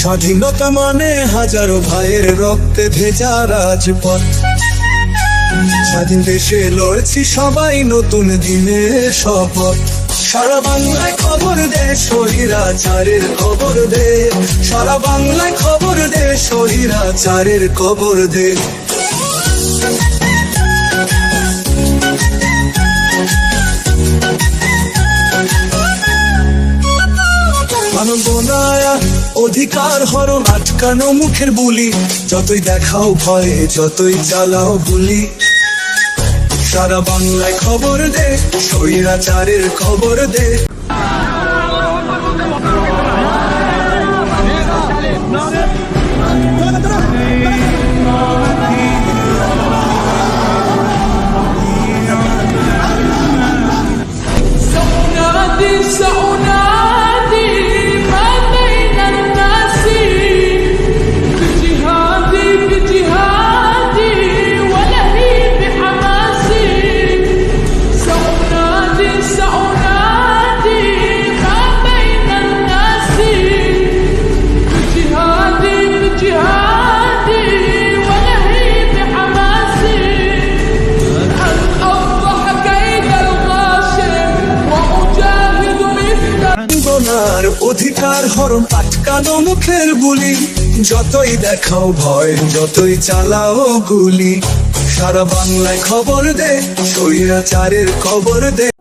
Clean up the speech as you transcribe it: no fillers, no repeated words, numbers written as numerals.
স্বাধীনতা মানে হাজারো ভাইয়ের রক্তে ভেজা রাজপথ। স্বাধীন দেশে লড়ছি সবাই, নতুন দিনে শপথ। সারা বাংলায় খবর দে, স্বৈরাচারের খবর দে। সারা বাংলায় খবর দে, স্বৈরাচারের খবর দে। অধিকার হরণ আটকানো মুখের বুলি, যতই দেখাও ভয়ে, যতই চালাও গুলি। সারা বাংলায় খবর দে, স্বৈরাচারের খবর দে। অধিকার হরণ আটকানো মুখের বুলি, যতই দেখাও ভয়, যতই চালাও গুলি। সারা বাংলায় খবর দে, স্বৈরাচারের খবর দে।